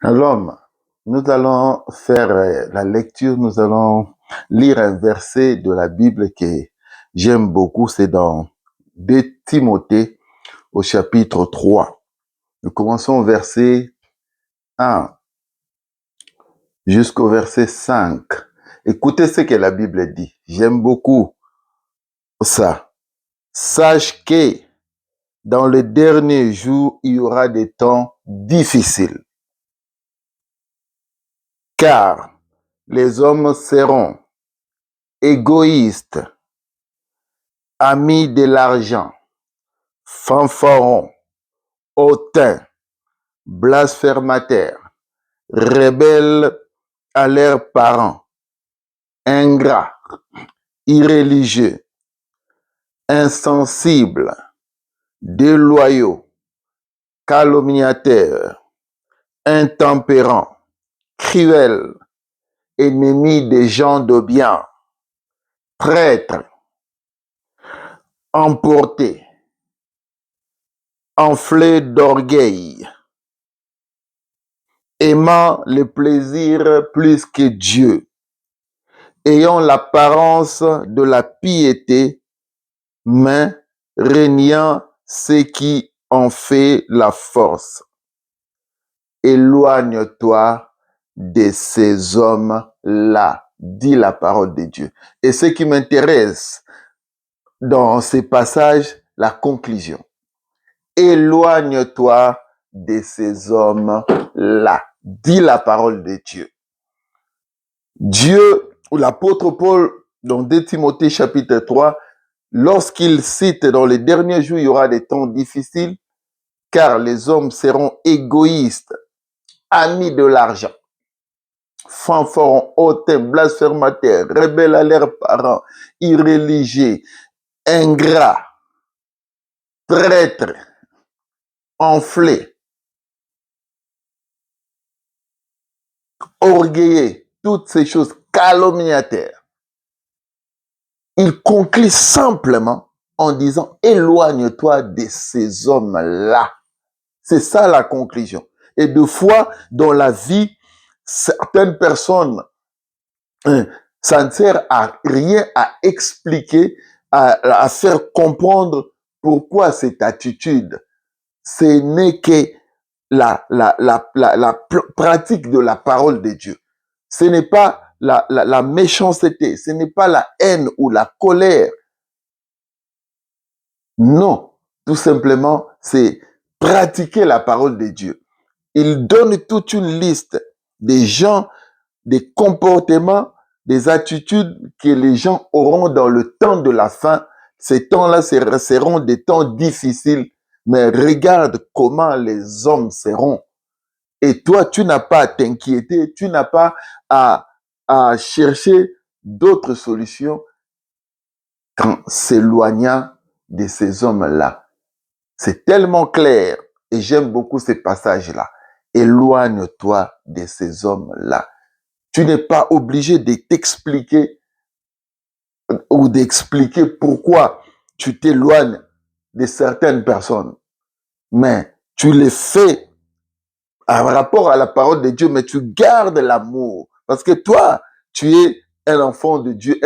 L'homme, nous allons faire la lecture, nous allons lire un verset de la Bible que j'aime beaucoup, c'est dans 2 Timothée au chapitre 3. Nous commençons au verset 1 jusqu'au verset 5. Écoutez ce que la Bible dit. J'aime beaucoup ça. Sache que dans les derniers jours, il y aura des temps difficiles. Car les hommes seront égoïstes, amis de l'argent, fanfarons, hautains, blasphémateurs, rebelles à leurs parents, ingrats, irréligieux, insensibles, déloyaux, calomniateurs, intempérants, cruels, ennemis des gens de bien, traîtres, emportés, enflés d'orgueil, aimant le plaisir plus que Dieu, ayant l'apparence de la piété, mais régnant ce qui en fait la force. Éloigne-toi de ces hommes-là, dit la parole de Dieu. Et ce qui m'intéresse dans ces passages, la conclusion. Éloigne-toi de ces hommes-là, dit la parole de Dieu. Dieu, ou l'apôtre Paul, dans 2 Timothée chapitre 3, lorsqu'il cite dans les derniers jours, il y aura des temps difficiles, car les hommes seront égoïstes, amis de l'argent, fanfarons, hautains, blasphémateurs, rebelles à leurs parents, irréligieux, ingrats, traîtres, enflés, orgueilleux, toutes ces choses, calomniateurs. Il conclut simplement en disant, éloigne-toi de ces hommes-là. C'est ça la conclusion. Et de fois, dans la vie, certaines personnes, ça ne sert à rien à expliquer, à faire comprendre pourquoi cette attitude. Ce n'est que la pratique de la parole de Dieu. Ce n'est pas la méchanceté, ce n'est pas la haine ou la colère. Non, tout simplement, c'est pratiquer la parole de Dieu. Il donne toute une liste des gens, des comportements, des attitudes que les gens auront dans le temps de la fin. Ces temps-là seront des temps difficiles, mais regarde comment les hommes seront. Et toi, tu n'as pas à t'inquiéter, tu n'as pas à chercher d'autres solutions qu'en s'éloignant de ces hommes-là. C'est tellement clair et j'aime beaucoup ces passages-là. Éloigne-toi de ces hommes-là. Tu n'es pas obligé de t'expliquer ou d'expliquer pourquoi tu t'éloignes de certaines personnes. Mais tu les fais en rapport à la parole de Dieu, mais tu gardes l'amour. Parce que toi, tu es un enfant de Dieu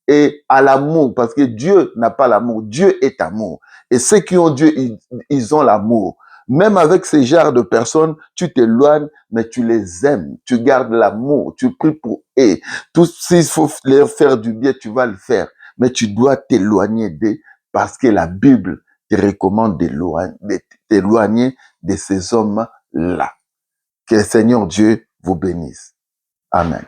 est à l'amour. Parce que Dieu n'a pas l'amour. Dieu est amour. Et ceux qui ont Dieu, ils ont l'amour. Même avec ces genres de personnes, tu t'éloignes, mais tu les aimes. Tu gardes l'amour. Tu pries pour eux. Tout s'il faut leur faire du bien, tu vas le faire. Mais tu dois t'éloigner d'eux parce que la Bible te recommande de t'éloigner de ces hommes-là. Que le Seigneur Dieu vous bénisse. Amen.